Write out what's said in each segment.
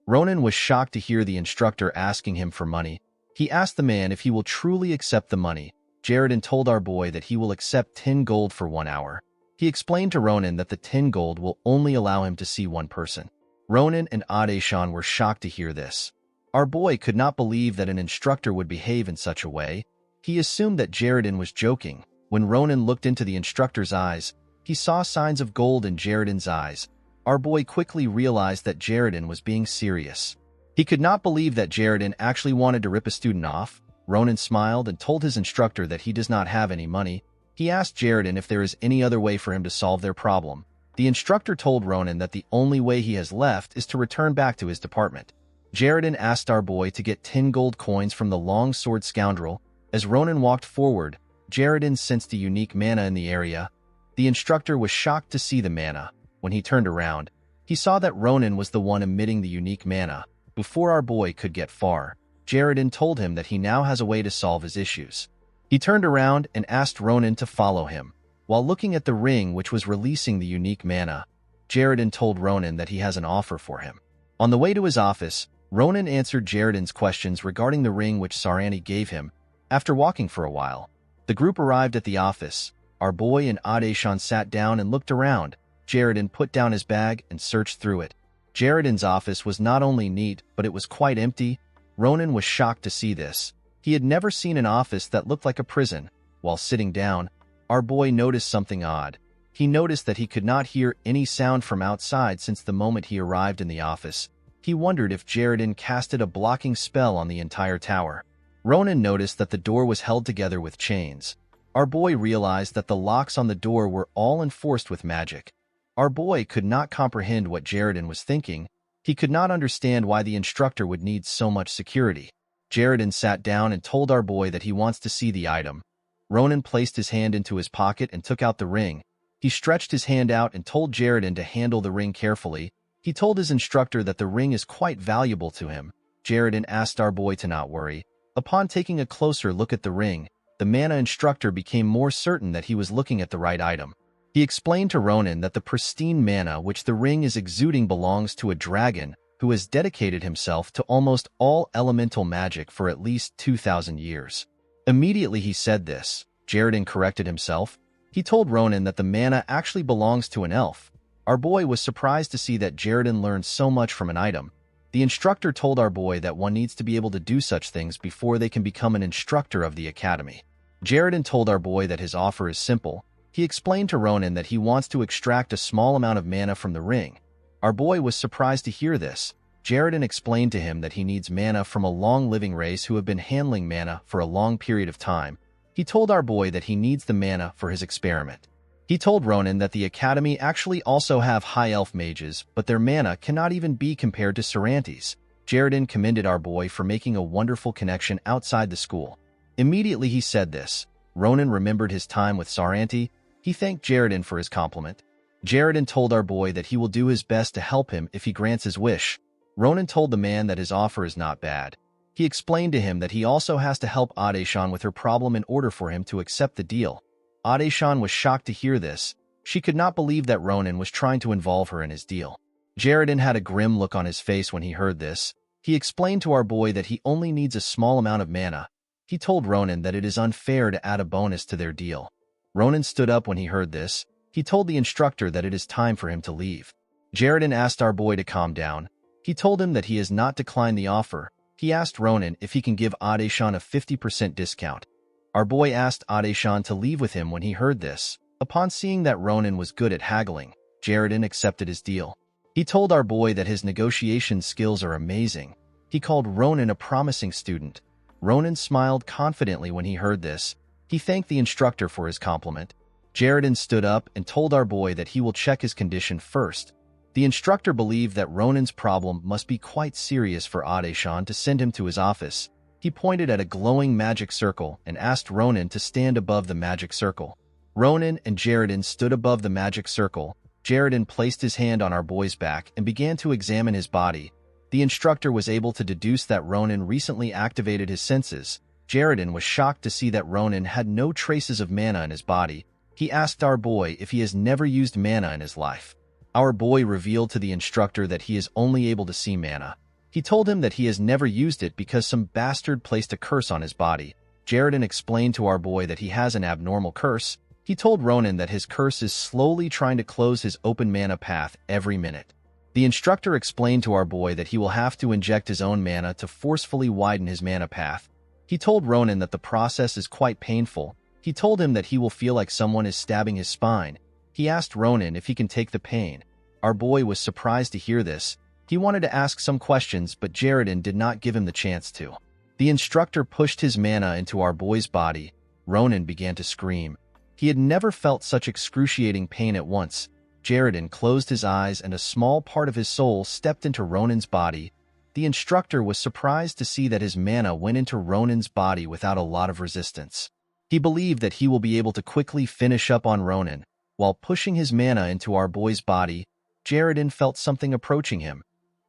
Ronan was shocked to hear the instructor asking him for money. He asked the man if he will truly accept the money. Jaredin told our boy that he will accept 10 gold for 1 hour. He explained to Ronan that the 10 gold will only allow him to see one person. Ronan and Adeshan were shocked to hear this. Our boy could not believe that an instructor would behave in such a way. He assumed that Jaredin was joking. When Ronan looked into the instructor's eyes, he saw signs of gold in Jaredin's eyes. Our boy quickly realized that Jaredin was being serious. He could not believe that Jaredin actually wanted to rip a student off. Ronan smiled and told his instructor that he does not have any money. He asked Jaredin if there is any other way for him to solve their problem. The instructor told Ronan that the only way he has left is to return back to his department. Jaredin asked our boy to get 10 gold coins from the long-sword scoundrel. As Ronan walked forward, Jaredin sensed a unique mana in the area. The instructor was shocked to see the mana. When he turned around, he saw that Ronan was the one emitting the unique mana. Before our boy could get far, Jaredin told him that he now has a way to solve his issues. He turned around and asked Ronan to follow him. While looking at the ring which was releasing the unique mana, Jaredin told Ronan that he has an offer for him. On the way to his office, Ronan answered Jaredin's questions regarding the ring which Saranti gave him. After walking for a while, the group arrived at the office. Our boy and Adeshan sat down and looked around. Jaredin put down his bag and searched through it. Jaredin's office was not only neat, but it was quite empty. Ronan was shocked to see this. He had never seen an office that looked like a prison. While sitting down, our boy noticed something odd. He noticed that he could not hear any sound from outside since the moment he arrived in the office. He wondered if Jaredin casted a blocking spell on the entire tower. Ronan noticed that the door was held together with chains. Our boy realized that the locks on the door were all enforced with magic. Our boy could not comprehend what Jaredin was thinking. He could not understand why the instructor would need so much security. Jaredin sat down and told our boy that he wants to see the item. Ronan placed his hand into his pocket and took out the ring. He stretched his hand out and told Jaredin to handle the ring carefully. He told his instructor that the ring is quite valuable to him. Jaredin asked our boy to not worry. Upon taking a closer look at the ring, the mana instructor became more certain that he was looking at the right item. He explained to Ronan that the pristine mana which the ring is exuding belongs to a dragon who has dedicated himself to almost all elemental magic for at least 2,000 years. Immediately he said this, Jaredin corrected himself. He told Ronan that the mana actually belongs to an elf. Our boy was surprised to see that Jaredin learned so much from an item. The instructor told our boy that one needs to be able to do such things before they can become an instructor of the academy. Jaredin told our boy that his offer is simple. He explained to Ronan that he wants to extract a small amount of mana from the ring. Our boy was surprised to hear this. Jaredin explained to him that he needs mana from a long-living race who have been handling mana for a long period of time. He told our boy that he needs the mana for his experiment. He told Ronan that the academy actually also have high elf mages, but their mana cannot even be compared to Saranti's. Jaredin commended our boy for making a wonderful connection outside the school. Immediately he said this. Ronan remembered his time with Saranti. He thanked Jaredin for his compliment. Jaredin told our boy that he will do his best to help him if he grants his wish. Ronan told the man that his offer is not bad. He explained to him that he also has to help Adeshan with her problem in order for him to accept the deal. Adeshan was shocked to hear this. She could not believe that Ronan was trying to involve her in his deal. Jaredin had a grim look on his face when he heard this. He explained to our boy that he only needs a small amount of mana. He told Ronan that it is unfair to add a bonus to their deal. Ronan stood up when he heard this. He told the instructor that it is time for him to leave. Jaredin asked our boy to calm down. He told him that he has not declined the offer. He asked Ronan if he can give Adeshan a 50% discount. Our boy asked Adeshan to leave with him when he heard this. Upon seeing that Ronan was good at haggling, Jaredin accepted his deal. He told our boy that his negotiation skills are amazing. He called Ronan a promising student. Ronan smiled confidently when he heard this. He thanked the instructor for his compliment. Jaredin stood up and told our boy that he will check his condition first. The instructor believed that Ronan's problem must be quite serious for Adeshan to send him to his office. He pointed at a glowing magic circle and asked Ronan to stand above the magic circle. Ronan and Jaredin stood above the magic circle. Jaredin placed his hand on our boy's back and began to examine his body. The instructor was able to deduce that Ronan recently activated his senses. Jaredin was shocked to see that Ronan had no traces of mana in his body. He asked our boy if he has never used mana in his life. Our boy revealed to the instructor that he is only able to see mana. He told him that he has never used it because some bastard placed a curse on his body. Jaredin explained to our boy that he has an abnormal curse. He told Ronan that his curse is slowly trying to close his open mana path every minute. The instructor explained to our boy that he will have to inject his own mana to forcefully widen his mana path. He told Ronan that the process is quite painful. He told him that he will feel like someone is stabbing his spine. He asked Ronan if he can take the pain. Our boy was surprised to hear this. He wanted to ask some questions, but Jaredin did not give him the chance to. The instructor pushed his mana into our boy's body. Ronan began to scream. He had never felt such excruciating pain at once. Jaredin closed his eyes and a small part of his soul stepped into Ronan's body. The instructor was surprised to see that his mana went into Ronan's body without a lot of resistance. He believed that he will be able to quickly finish up on Ronan. While pushing his mana into our boy's body, Jaredin felt something approaching him.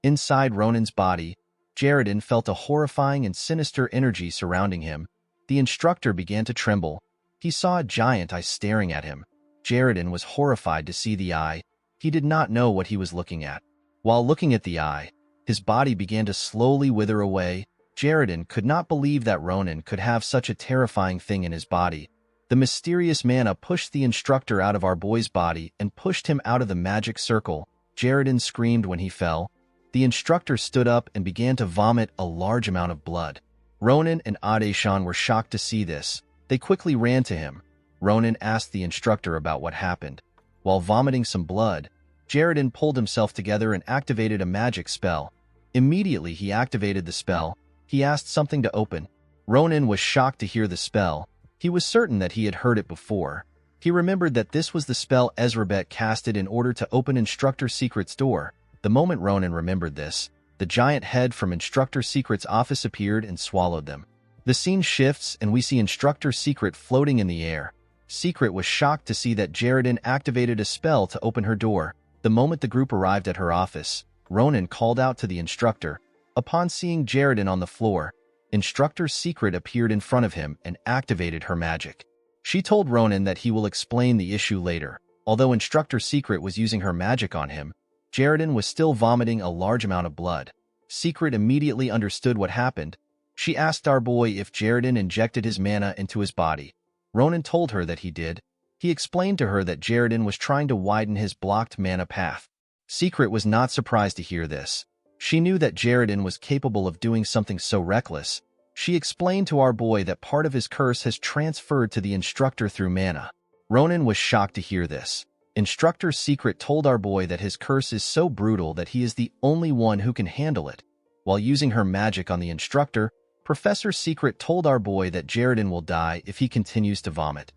Inside Ronan's body, Jaredin felt a horrifying and sinister energy surrounding him. The instructor began to tremble. He saw a giant eye staring at him. Jaredin was horrified to see the eye. He did not know what he was looking at. While looking at the eye, his body began to slowly wither away. Jaredin could not believe that Ronan could have such a terrifying thing in his body. The mysterious mana pushed the instructor out of our boy's body and pushed him out of the magic circle. Jaredin screamed when he fell. The instructor stood up and began to vomit a large amount of blood. Ronan and Adeshan were shocked to see this. They quickly ran to him. Ronan asked the instructor about what happened. While vomiting some blood, Jaredin pulled himself together and activated a magic spell. Immediately he activated the spell. He asked something to open. Ronan was shocked to hear the spell. He was certain that he had heard it before. He remembered that this was the spell Ezrabet casted in order to open Instructor Secret's door. The moment Ronan remembered this, the giant head from Instructor Secret's office appeared and swallowed them. The scene shifts and we see Instructor Secret floating in the air. Secret was shocked to see that Jaredin activated a spell to open her door. The moment the group arrived at her office, Ronan called out to the instructor. Upon seeing Jaredin on the floor, Instructor Secret appeared in front of him and activated her magic. She told Ronan that he will explain the issue later. Although Instructor Secret was using her magic on him, Jaredin was still vomiting a large amount of blood. Secret immediately understood what happened. She asked our boy if Jaredin injected his mana into his body. Ronan told her that he did. He explained to her that Jaredin was trying to widen his blocked mana path. Secret was not surprised to hear this. She knew that Jaredin was capable of doing something so reckless. She explained to our boy that part of his curse has transferred to the instructor through mana. Ronan was shocked to hear this. Instructor Secret told our boy that his curse is so brutal that he is the only one who can handle it. While using her magic on the instructor, Professor Secret told our boy that Jaredin will die if he continues to vomit.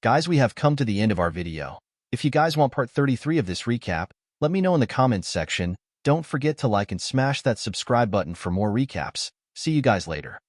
Guys, we have come to the end of our video. If you guys want part 33 of this recap, let me know in the comments section. Don't forget to like and smash that subscribe button for more recaps. See you guys later.